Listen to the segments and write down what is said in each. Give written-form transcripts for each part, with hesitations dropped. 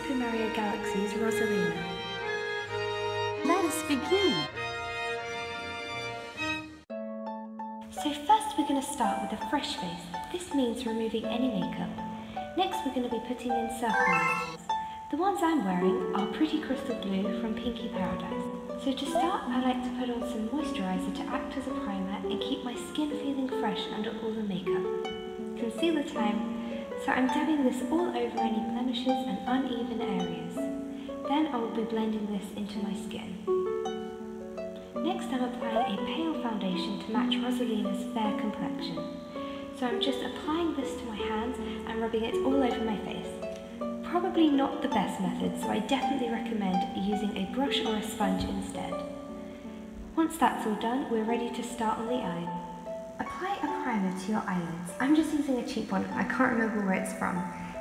Super Mario Galaxy's Rosalina. Let us begin. So first we're going to start with a fresh face. This means removing any makeup. Next we're going to be putting in circle lashes. The ones I'm wearing are Pretty Crystal Blue from Pinky Paradise. So to start, I like to put on some moisturiser to act as a primer and keep my skin feeling fresh under all the makeup. Concealer time. So I'm dabbing this all over any blemishes and uneven areas. Then I will be blending this into my skin. Next I'm applying a pale foundation to match Rosalina's fair complexion. So I'm just applying this to my hands and rubbing it all over my face. Probably not the best method, so I definitely recommend using a brush or a sponge instead. Once that's all done, we're ready to start on the eye. Apply a primer to your eyelids. I'm just using a cheap one, I can't remember where it's from.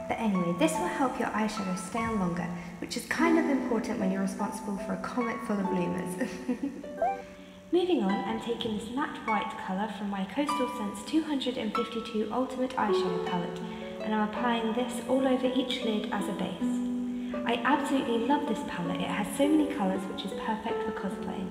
But anyway, this will help your eyeshadow stay on longer, which is kind of important when you're responsible for a comet full of bloomers. Moving on, I'm taking this matte white colour from my Coastal Scents 252 Ultimate Eyeshadow Palette, and I'm applying this all over each lid as a base. I absolutely love this palette, it has so many colours which is perfect for cosplaying.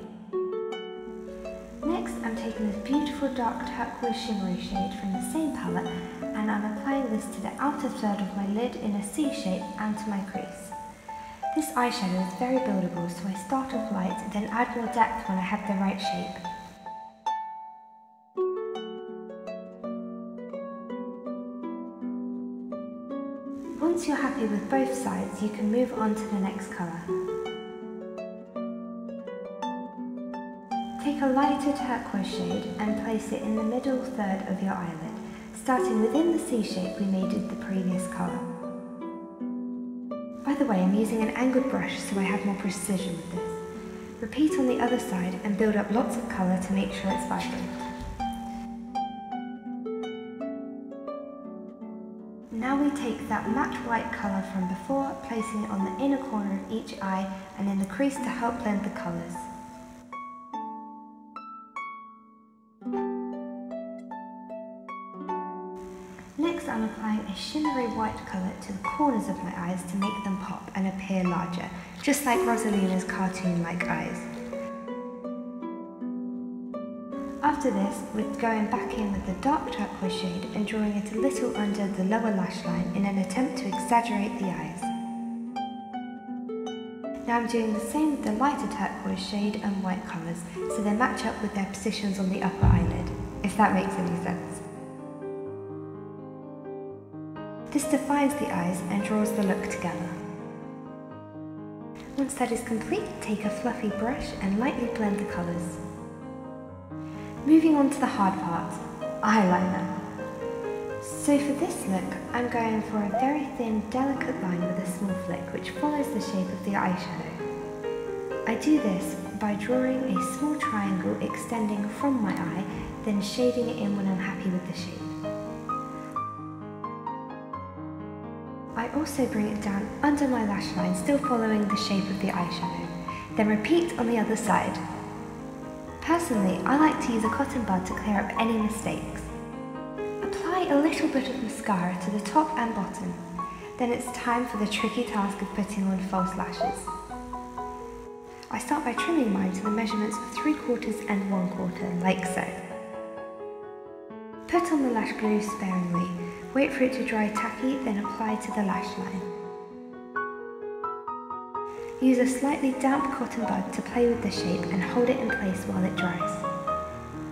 Next, I'm taking this beautiful dark turquoise shimmery shade from the same palette, and I'm applying this to the outer third of my lid in a C shape and to my crease. This eyeshadow is very buildable, so I start off light, then add more depth when I have the right shape. Once you're happy with both sides, you can move on to the next colour. Take a lighter turquoise shade and place it in the middle third of your eyelid, starting within the C shape we made with the previous colour. By the way, I'm using an angled brush so I have more precision with this. Repeat on the other side and build up lots of colour to make sure it's vibrant. Now we take that matte white colour from before, placing it on the inner corner of each eye and in the crease to help blend the colours. Next I'm applying a shimmery white colour to the corners of my eyes to make them pop and appear larger, just like Rosalina's cartoon-like eyes. After this, we're going back in with the dark turquoise shade and drawing it a little under the lower lash line in an attempt to exaggerate the eyes. Now I'm doing the same with the lighter turquoise shade and white colours, so they match up with their positions on the upper eyelid, if that makes any sense. This defines the eyes and draws the look together. Once that is complete, take a fluffy brush and lightly blend the colours. Moving on to the hard part, eyeliner. So for this look, I'm going for a very thin, delicate line with a small flick which follows the shape of the eyeshadow. I do this by drawing a small triangle extending from my eye, then shading it in when I'm happy with the shape. I also bring it down under my lash line, still following the shape of the eyeshadow, then repeat on the other side. Personally, I like to use a cotton bud to clear up any mistakes. Apply a little bit of mascara to the top and bottom, then it's time for the tricky task of putting on false lashes. I start by trimming mine to the measurements of 3/4 and 1/4, like so. Put on the lash glue sparingly. Wait for it to dry tacky, then apply to the lash line. Use a slightly damp cotton bud to play with the shape and hold it in place while it dries.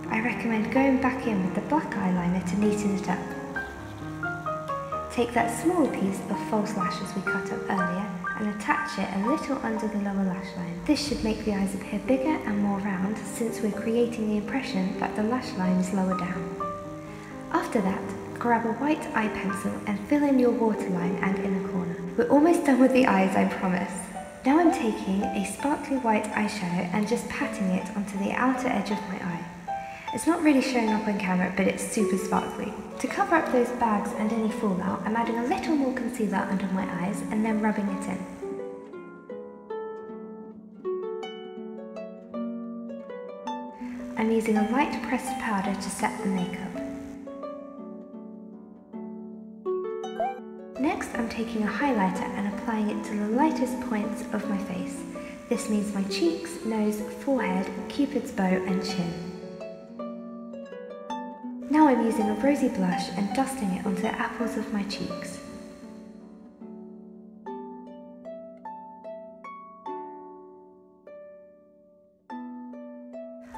I recommend going back in with the black eyeliner to neaten it up. Take that small piece of false lashes we cut up earlier and attach it a little under the lower lash line. This should make the eyes appear bigger and more round, since we're creating the impression that the lash line is lower down. After that, grab a white eye pencil and fill in your waterline and inner corner. We're almost done with the eyes, I promise. Now I'm taking a sparkly white eyeshadow and just patting it onto the outer edge of my eye. It's not really showing up on camera, but it's super sparkly. To cover up those bags and any fallout, I'm adding a little more concealer under my eyes and then rubbing it in. I'm using a light pressed powder to set the makeup. Next, I'm taking a highlighter and applying it to the lightest points of my face. This means my cheeks, nose, forehead, cupid's bow and chin. Now I'm using a rosy blush and dusting it onto the apples of my cheeks.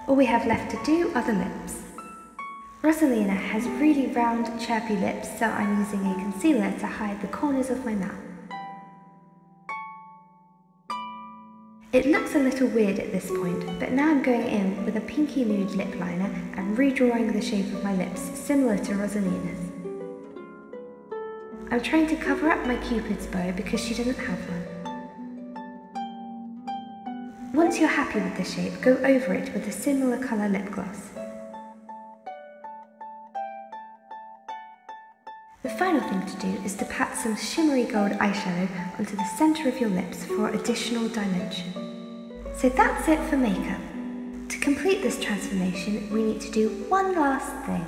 All we have left to do are the lips. Rosalina has really round, chirpy lips, so I'm using a concealer to hide the corners of my mouth. It looks a little weird at this point, but now I'm going in with a pinky nude lip liner and redrawing the shape of my lips, similar to Rosalina's. I'm trying to cover up my cupid's bow because she doesn't have one. Once you're happy with the shape, go over it with a similar colour lip gloss. The final thing to do is to pat some shimmery gold eyeshadow onto the centre of your lips for additional dimension. So that's it for makeup. To complete this transformation, we need to do one last thing.